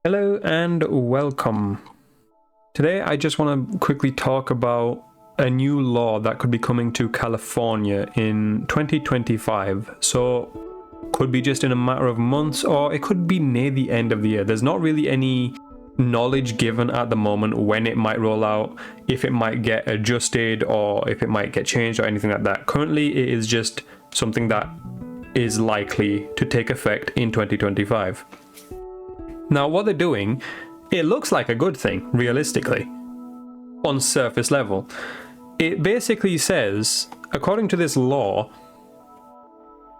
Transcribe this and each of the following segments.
Hello and welcome. Today I just want to quickly talk about a new law that could be coming to California in 2025. So could be just in a matter of months, or it could be near the end of the year. There's not really any knowledge given at the moment when it might roll out, if it might get adjusted or if it might get changed or anything like that. Currently it is just something that is likely to take effect in 2025. Now, what they're doing, it looks like a good thing, realistically, on surface level. It basically says, according to this law,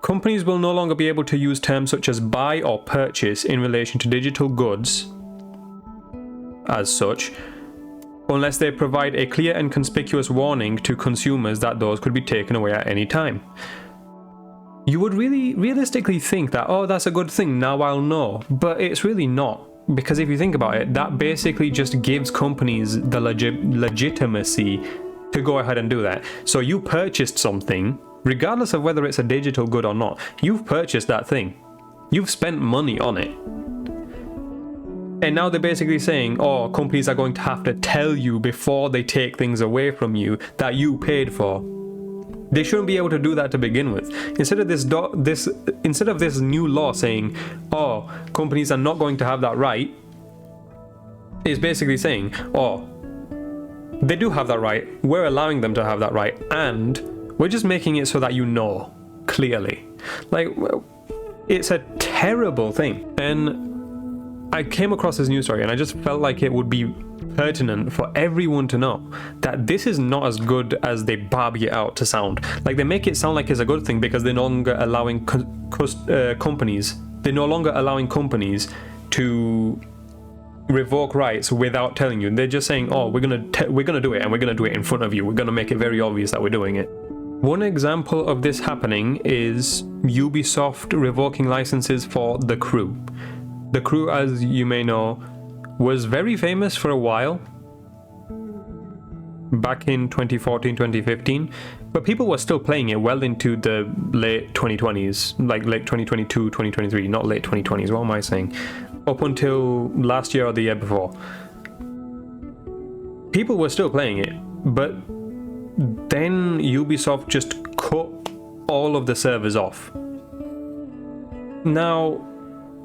companies will no longer be able to use terms such as buy or purchase in relation to digital goods as such, unless they provide a clear and conspicuous warning to consumers that those could be taken away at any time. You would really realistically think that, oh, that's a good thing, now I'll know. But it's really not. Because if you think about it, that basically just gives companies the legitimacy to go ahead and do that. So you purchased something, regardless of whether it's a digital good or not, you've purchased that thing. You've spent money on it. And now they're basically saying, oh, companies are going to have to tell you before they take things away from you that you paid for. They shouldn't be able to do that to begin with. Instead of this new law saying, oh, companies are not going to have that right, it's basically saying, oh, they do have that right, we're allowing them to have that right, and we're just making it so that you know clearly. Like, it's a terrible thing. And I came across this news story and I just felt like it would be pertinent for everyone to know that this is not as good as they barbie it out to sound. Like, they make it sound like it's a good thing because they're no longer allowing companies to revoke rights without telling you. They're just saying, oh, we're gonna do it, and we're gonna do it in front of you. We're gonna make it very obvious that we're doing it. One example of this happening is Ubisoft revoking licenses for The Crew. The Crew, as you may know, was very famous for a while back in 2014, 2015, but people were still playing it well into the late 2020s, like late 2022, 2023, not late 2020s, what am I saying? Up until last year or the year before. People were still playing it, but then Ubisoft just cut all of the servers off. Now,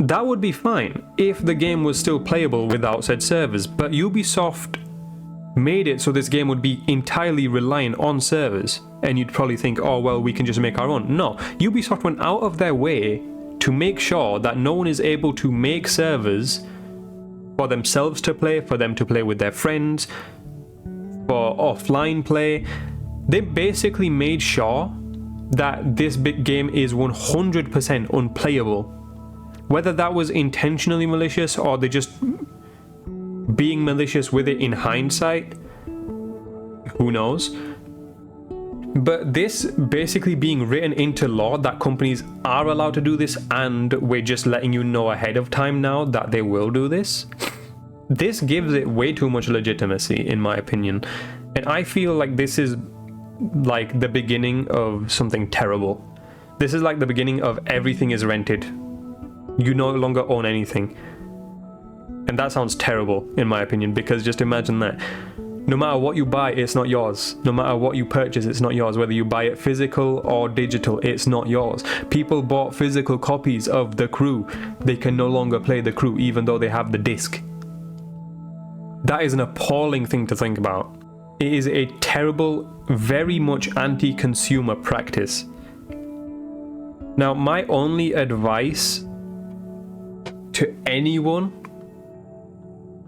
that would be fine if the game was still playable without said servers, but Ubisoft made it so this game would be entirely reliant on servers, and you'd probably think, oh well, we can just make our own. No, Ubisoft went out of their way to make sure that no one is able to make servers for themselves to play, for them to play with their friends, for offline play. They basically made sure that this big game is 100% unplayable. Whether that was intentionally malicious or they're just being malicious with it in hindsight, who knows? But this basically being written into law that companies are allowed to do this, and we're just letting you know ahead of time now that they will do this. This gives it way too much legitimacy, in my opinion. And I feel like this is like the beginning of something terrible. This is like the beginning of everything is rented. You no longer own anything. And that sounds terrible, in my opinion, because just imagine that. No matter what you buy, it's not yours. No matter what you purchase, it's not yours. Whether you buy it physical or digital, it's not yours. People bought physical copies of The Crew. They can no longer play The Crew, even though they have the disc. That is an appalling thing to think about. It is a terrible, very much anti-consumer practice. Now, my only advice to anyone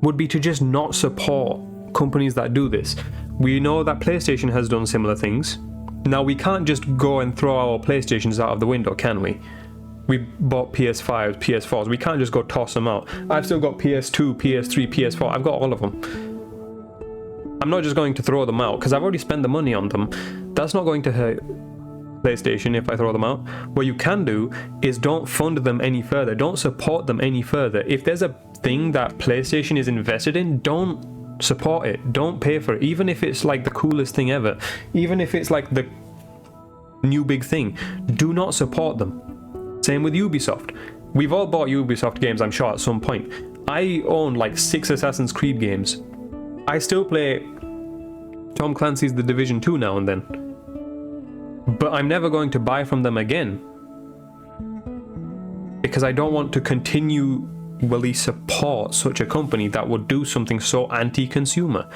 would be to just not support companies that do this. We know that PlayStation has done similar things. Now, we can't just go and throw our PlayStations out of the window, can we? We bought PS5s, PS4s. We can't just go toss them out. I've still got PS2, PS3, PS4. I've got all of them. I'm not just going to throw them out because I've already spent the money on them. That's not going to hurt PlayStation if I throw them out. What you can do is don't fund them any further. Don't support them any further. If there's a thing that PlayStation is invested in, don't support it. Don't pay for it. Even if it's like the coolest thing ever. Even if it's like the new big thing. Do not support them. Same with Ubisoft. We've all bought Ubisoft games, I'm sure, at some point. I own like 6 Assassin's Creed games. I still play Tom Clancy's The Division 2 now and then. But I'm never going to buy from them again. Because I don't want to continually support such a company that would do something so anti-consumer.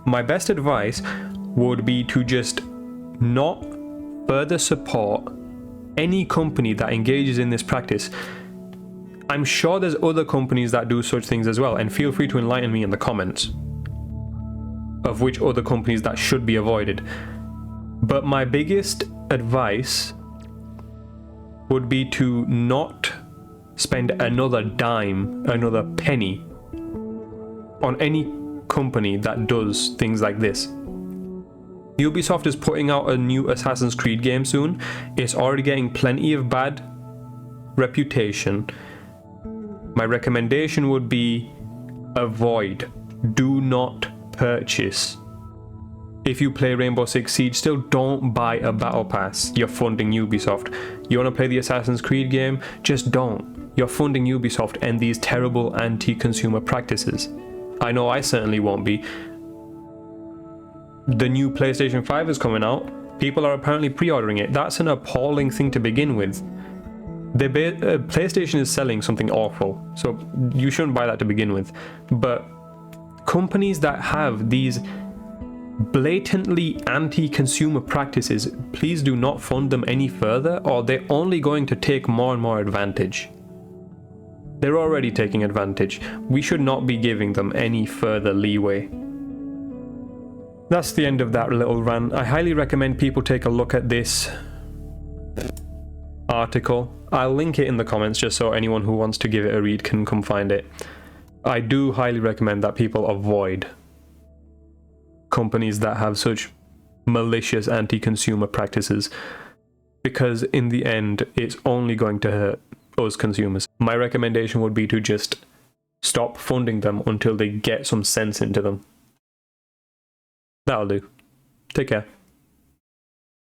My best advice would be to just not further support any company that engages in this practice. I'm sure there's other companies that do such things as well, and feel free to enlighten me in the comments of which other companies that should be avoided. But my biggest advice would be to not spend another dime, another penny on any company that does things like this. Ubisoft is putting out a new Assassin's Creed game soon. It's already getting plenty of bad reputation. My recommendation would be avoid. Do not purchase. If you play Rainbow Six Siege, still don't buy a battle pass. You're funding Ubisoft. You want to play the Assassin's Creed game? Just don't. You're funding Ubisoft and these terrible anti-consumer practices. I know I certainly won't be. The new PlayStation 5 is coming out. People are apparently pre-ordering it. That's an appalling thing to begin with. PlayStation is selling something awful, so you shouldn't buy that to begin with. But companies that have these blatantly anti-consumer practices, please do not fund them any further, or they're only going to take more and more advantage. They're already taking advantage. We should not be giving them any further leeway. That's the end of that little rant. I highly recommend people take a look at this article. I'll link it in the comments just so anyone who wants to give it a read can come find it. I do highly recommend that people avoid companies that have such malicious anti-consumer practices, because in the end it's only going to hurt us consumers. My recommendation would be to just stop funding them until they get some sense into them. That'll do. Take care.